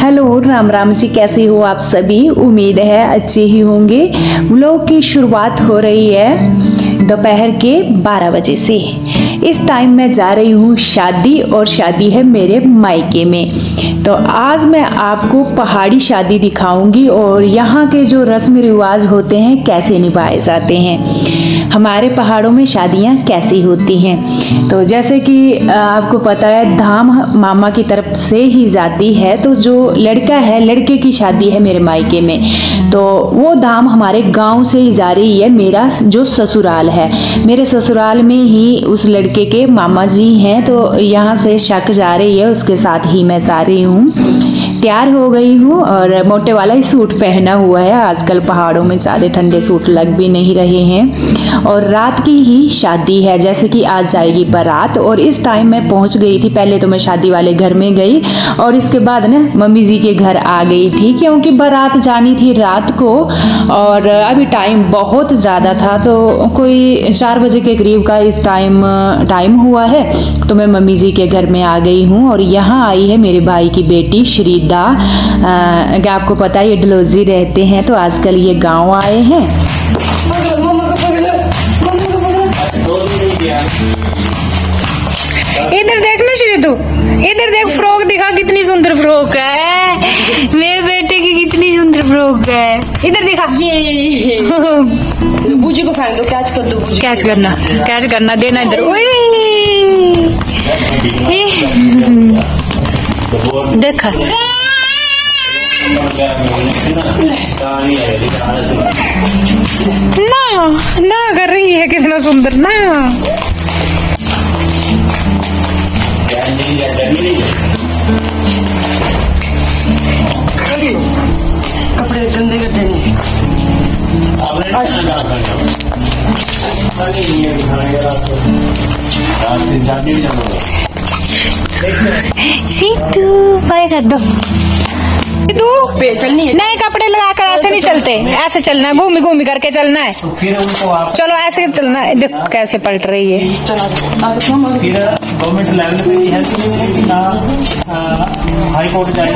Hello Ram Ram ji, कैसे हो आप सभी। उम्मीद है अच्छे ही होंगे। व्लॉग की शुरुआत हो रही है दोपहर के 12 बजे से। इस टाइम मैं जा रही हूँ शादी, और शादी है मेरे मायके में। तो आज मैं आपको पहाड़ी शादी दिखाऊंगी और यहाँ के जो रस्म रिवाज होते हैं कैसे निभाए जाते हैं, हमारे पहाड़ों में शादियाँ कैसी होती हैं। तो जैसे कि आपको पता है धाम मामा की तरफ से ही जाती है। तो जो लड़का है, लड़के की शादी है मेरे मायके में, तो वो धाम हमारे गांव से ही जा रही है। मेरा जो ससुराल है, मेरे ससुराल में ही उस लड़के के मामा जी हैं, तो यहाँ से शक जा रही है, उसके साथ ही मैं जा रही हूँ। तैयार हो गई हूँ और मोटे वाला ही सूट पहना हुआ है। आजकल पहाड़ों में ज़्यादा ठंडे सूट लग भी नहीं रहे हैं। और रात की ही शादी है, जैसे कि आज जाएगी बारात। और इस टाइम मैं पहुँच गई थी। पहले तो मैं शादी वाले घर में गई और इसके बाद ना मम्मी जी के घर आ गई थी, क्योंकि बारात जानी थी रात को और अभी टाइम बहुत ज़्यादा था। तो कोई 4 बजे के करीब का इस टाइम हुआ है। तो मैं मम्मी जी के घर में आ गई हूँ और यहाँ आई है मेरे भाई की बेटी श्रीदा। आपको पता है ये डलोजी रहते हैं, तो आजकल ये गांव आए हैं। इधर देखना श्री, तू इधर देख, फ्रॉक दिखा, कितनी सुंदर फ्रॉक है मेरे बेटे की, कितनी सुंदर फ्रॉक है। इधर दिखा, बूजी को फेंक दो, कैच कर दो। कैच करना देना इधर। देखा ना कर रही है, कितना सुंदर ना। कपड़े गंदे करते नहीं। सीतू बाय कर दो। चलनी है, नए कपड़े लगाकर ऐसे नहीं चलते, ऐसे चलना है, घूमी घूमी करके चलना है। तो फिर उनको आप चलो ऐसे चलना है। देखो कैसे पलट रही है। फिर गवर्नमेंट लेवल पे हेल्प नहीं मिलेगी ना, हाई कोर्ट जाए।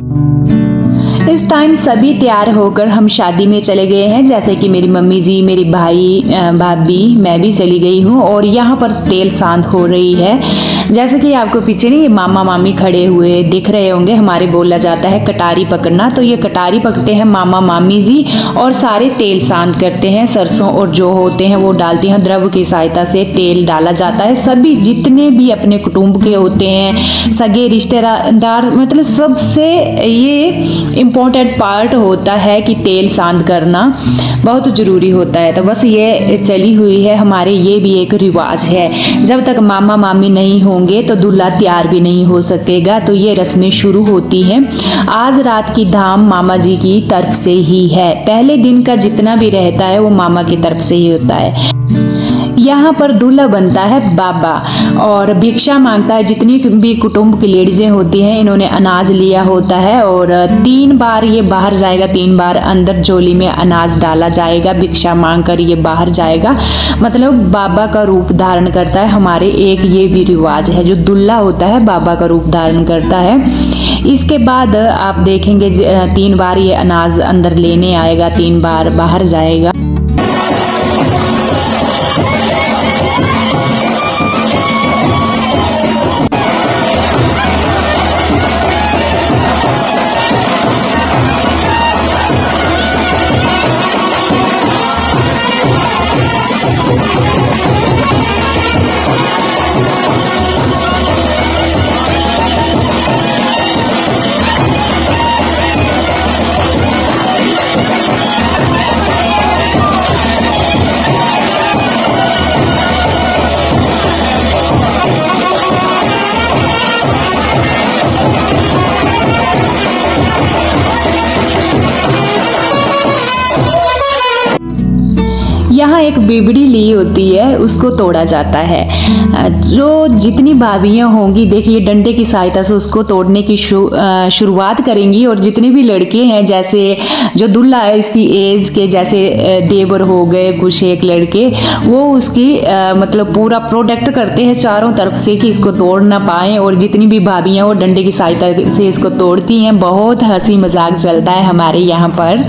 इस टाइम सभी तैयार होकर हम शादी में चले गए हैं। जैसे कि मेरी मम्मी जी, मेरी भाई भाभी, मैं भी चली गई हूँ और यहाँ पर तेल सांध हो रही है। जैसे कि आपको पीछे नहीं मामा मामी खड़े हुए दिख रहे होंगे। हमारे बोला जाता है कटारी पकड़ना, तो ये कटारी पकड़ते हैं मामा मामी जी और सारे तेल सांध करते हैं। सरसों और जो होते हैं वो डालती हैं, द्रव की सहायता से तेल डाला जाता है। सभी जितने भी अपने कुटुंब के होते हैं, सगे रिश्तेदार, मतलब सबसे ये इम्पोर्टेंट पार्ट होता है कि तेल सांध करना बहुत ज़रूरी होता है। तो बस ये चली हुई है हमारे, ये भी एक रिवाज है। जब तक मामा मामी नहीं होंगे तो दूल्हा तैयार भी नहीं हो सकेगा। तो ये रस्में शुरू होती हैं। आज रात की धाम मामा जी की तरफ से ही है। पहले दिन का जितना भी रहता है वो मामा की तरफ से ही होता है। यहाँ पर दूल्हा बनता है बाबा और भिक्षा मांगता है। जितनी भी कुटुंब की लेडीजें होती हैं, इन्होंने अनाज लिया होता है और 3 बार ये बाहर जाएगा, 3 बार अंदर झोली में अनाज डाला जाएगा। भिक्षा मांग कर ये बाहर जाएगा, मतलब बाबा का रूप धारण करता है। हमारे एक ये भी रिवाज है, जो दूल्हा होता है बाबा का रूप धारण करता है। इसके बाद आप देखेंगे 3 बार ये अनाज अंदर लेने आएगा, 3 बार बाहर जाएगा। यहाँ एक बिबड़ी ली होती है, उसको तोड़ा जाता है। जो जितनी भाभियाँ होंगी देखिए डंडे की सहायता से उसको तोड़ने की शुरुआत करेंगी। और जितने भी लड़के हैं, जैसे जो दूल्हा है इसकी एज के, जैसे देवर हो गए कुछ एक लड़के, वो उसकी मतलब पूरा प्रोटेक्ट करते हैं चारों तरफ से कि इसको तोड़ ना पाए। और जितनी भी भाभियाँ वो डंडे की सहायता से इसको तोड़ती हैं। बहुत हंसी मजाक चलता है हमारे यहाँ पर।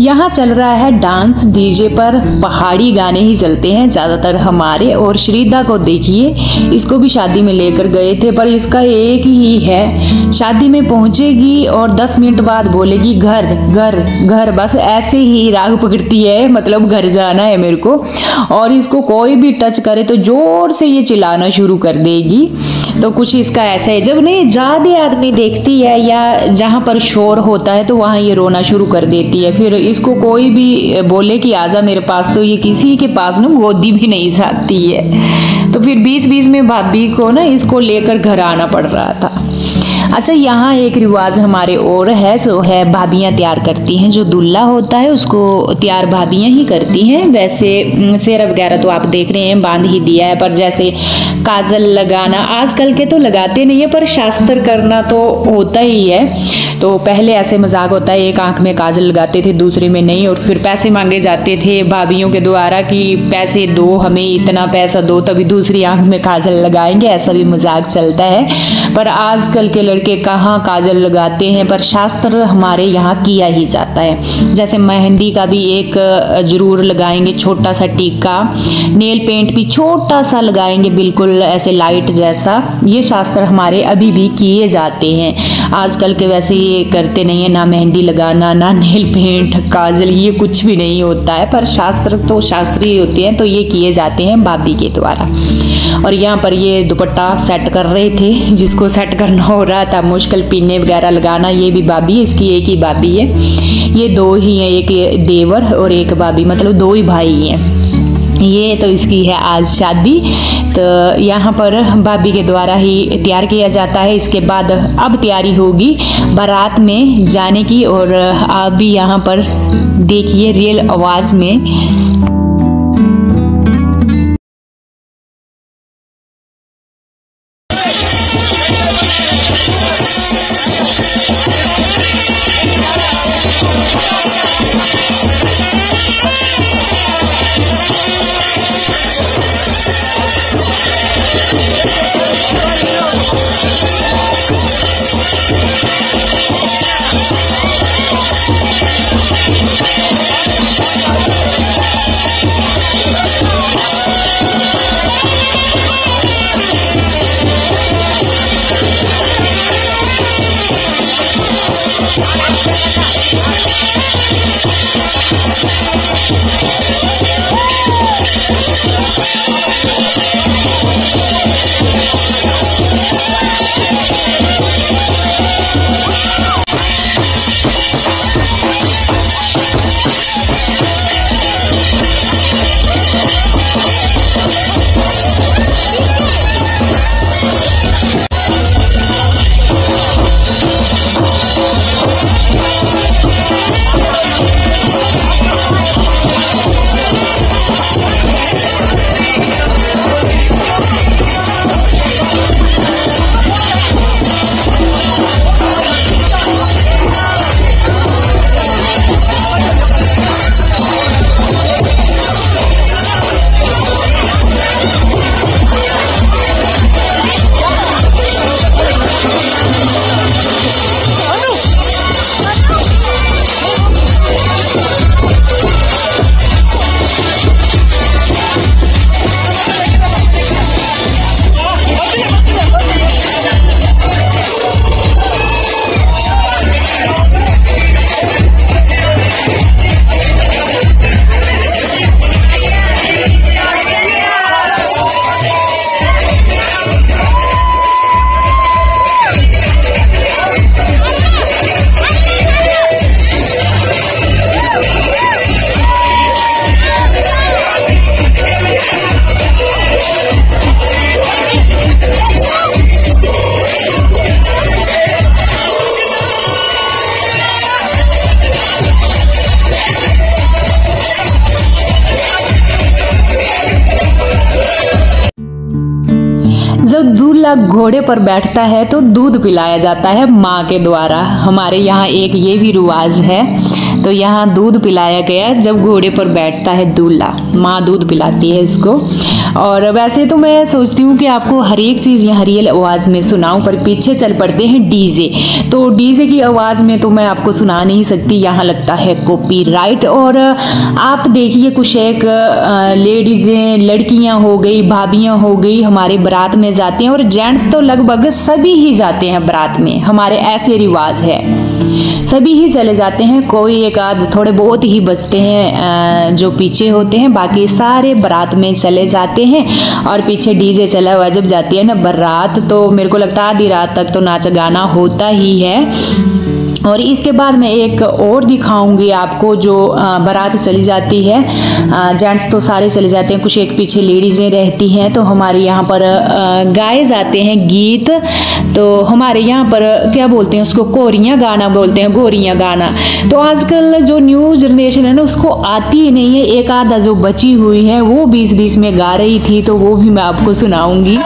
यहाँ चल रहा है डांस। डीजे पर पहाड़ी गाने ही चलते हैं ज़्यादातर हमारे। और श्रीदा को देखिए, इसको भी शादी में लेकर गए थे, पर इसका एक ही है, शादी में पहुँचेगी और 10 मिनट बाद बोलेगी घर घर घर, बस ऐसे ही राग पकड़ती है, मतलब घर जाना है मेरे को। और इसको कोई भी टच करे तो जोर से ये चिल्लाना शुरू कर देगी। तो कुछ इसका ऐसा है, जब नहीं ज़्यादा आदमी देखती है या जहाँ पर शोर होता है तो वहाँ ये रोना शुरू कर देती है। फिर इसको कोई भी बोले कि आजा मेरे पास, तो ये किसी के पास ना गोदी भी नहीं जाती है। तो फिर बीच बीच में भाभी को ना इसको लेकर घर आना पड़ रहा था। अच्छा, यहाँ एक रिवाज हमारे और है, जो है भाभियाँ तैयार करती हैं। जो दूल्हा होता है उसको तैयार भाभियाँ ही करती हैं। वैसे सेहरा वगैरह तो आप देख रहे हैं बांध ही दिया है, पर जैसे काजल लगाना आजकल के तो लगाते नहीं है, पर शास्त्र करना तो होता ही है। तो पहले ऐसे मजाक होता है, एक आंख में काजल लगाते थे दूसरे में नहीं, और फिर पैसे मांगे जाते थे भाभियों के द्वारा कि पैसे दो, हमें इतना पैसा दो तभी दूसरी आंख में काजल लगाएंगे। ऐसा भी मजाक चलता है। पर आजकल के लड़के कहाँ काजल लगाते हैं, पर शास्त्र हमारे यहाँ किया ही जाता है। जैसे मेहंदी का भी एक जरूर लगाएंगे, छोटा सा टीका, नेल पेंट भी छोटा सा लगाएंगे, बिल्कुल ऐसे लाइट जैसा। ये शास्त्र हमारे अभी भी किए जाते हैं। आजकल के वैसे ये करते नहीं है, ना मेहंदी लगाना, ना नेल पेंट, काजल, ये कुछ भी नहीं होता है। पर शास्त्र तो शास्त्र ही होते हैं, तो ये किए जाते हैं भाभी के द्वारा। और यहाँ पर ये दुपट्टा सेट कर रहे थे, जिसको सेट करना हो रहा था मुश्किल, पिन्ने वगैरह लगाना। ये भी भाभी, इसकी एक ही भाभी है, ये दो ही हैं, एक देवर और एक भाभी, मतलब दो ही भाई हैं। ये तो इसकी है आज शादी। तो यहाँ पर भाभी के द्वारा ही तैयार किया जाता है। इसके बाद अब तैयारी होगी बारात में जाने की। और आप भी यहाँ पर देखिए रियल आवाज़ में। जब दूल्हा घोड़े पर बैठता है तो दूध पिलाया जाता है माँ के द्वारा। हमारे यहाँ एक ये भी रिवाज है, तो यहाँ दूध पिलाया गया जब घोड़े पर बैठता है दूल्हा, माँ दूध पिलाती है इसको। और वैसे तो मैं सोचती हूँ कि आपको हर एक चीज़ यहाँ रियल आवाज़ में सुनाऊं, पर पीछे चल पड़ते हैं डीजे, तो डीजे की आवाज़ में तो मैं आपको सुना नहीं सकती, यहाँ लगता है कॉपीराइट। और आप देखिए कुछ एक लेडीज़ें, लड़कियाँ हो गई, भाभियाँ हो गई, हमारे बारात में जाते हैं, और जेंट्स तो लगभग सभी ही जाते हैं बारात में। हमारे ऐसे रिवाज है, सभी ही चले जाते हैं, कोई एक आध थोड़े बहुत ही बचते हैं जो पीछे होते हैं, बाकी सारे बारात में चले जाते हैं। और पीछे डीजे चला हुआ जब जाती है ना बारात, तो मेरे को लगता है आधी रात तक तो नाच गाना होता ही है। और इसके बाद मैं एक और दिखाऊंगी आपको, जो बारात चली जाती है, जेंट्स तो सारे चले जाते हैं, कुछ एक पीछे लेडीज़ें रहती हैं, तो हमारे यहाँ पर गाए जाते हैं गीत। तो हमारे यहाँ पर क्या बोलते हैं उसको, कोरियाँ गाना बोलते हैं, गोरियाँ गाना। तो आजकल जो न्यू जनरेशन है ना उसको आती ही नहीं है, एक आधा जो बची हुई है वो बीच बीच में गा रही थी, तो वो भी मैं आपको सुनाऊंगी।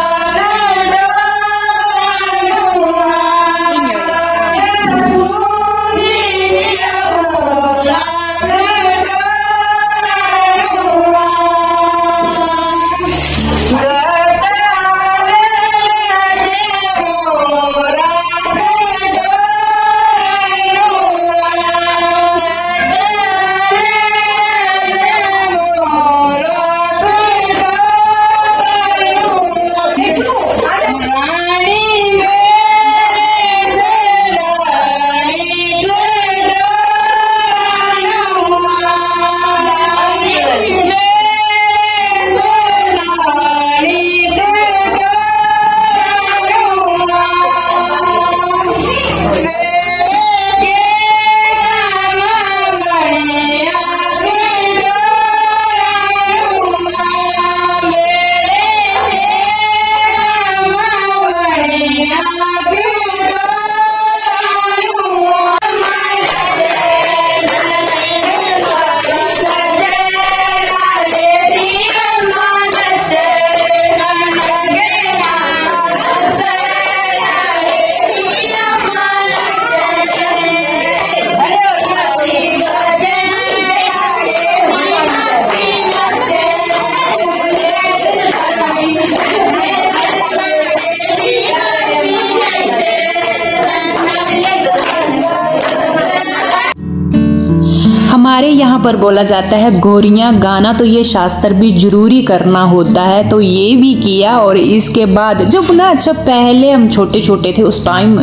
हमारे यहाँ पर बोला जाता है गोरियाँ गाना, तो ये शास्त्र भी जरूरी करना होता है, तो ये भी किया। और इसके बाद जब ना, अच्छा पहले हम छोटे छोटे थे उस टाइम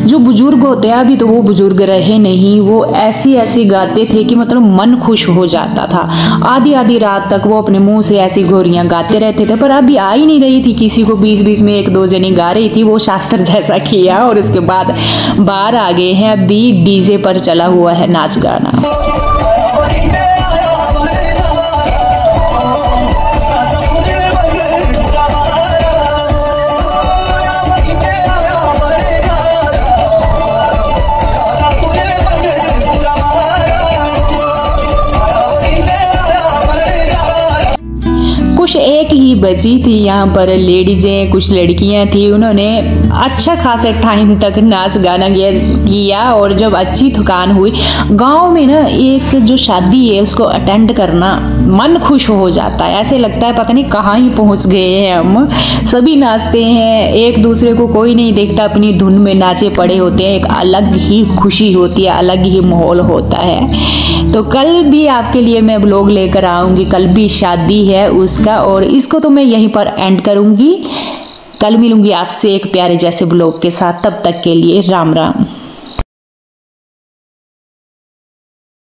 जो बुजुर्ग होते हैं, अभी तो वो बुजुर्ग रहे नहीं, वो ऐसी ऐसी गाते थे कि मतलब मन खुश हो जाता था। आधी आधी रात तक वो अपने मुंह से ऐसी गोरियां गाते रहते थे, पर अभी आ ही नहीं रही थी किसी को, बीच बीच में एक दो जनी गा रही थी, वो शास्त्र जैसा किया। और उसके बाद बाहर आ गए हैं, अभी डीजे पर चला हुआ है नाच गाना। कुछ एक ही बची थी यहाँ पर लेडीजें, कुछ लड़कियां थी, उन्होंने अच्छा खासा टाइम तक नाच गाना किया। और जब अच्छी थकान हुई, गांव में ना एक जो शादी है उसको अटेंड करना मन खुश हो जाता है, ऐसे लगता है पता नहीं कहाँ ही पहुँच गए हैं हम। सभी नाचते हैं, एक दूसरे को कोई नहीं देखता, अपनी धुन में नाचे पड़े होते हैं, एक अलग ही खुशी होती है, अलग ही माहौल होता है। तो कल भी आपके लिए मैं ब्लॉग लेकर आऊँगी, कल भी शादी है उसका, और इसको तो मैं यहीं पर एंड करूंगी। कल मिलूंगी आपसे एक प्यारे जैसे ब्लॉग के साथ, तब तक के लिए राम राम।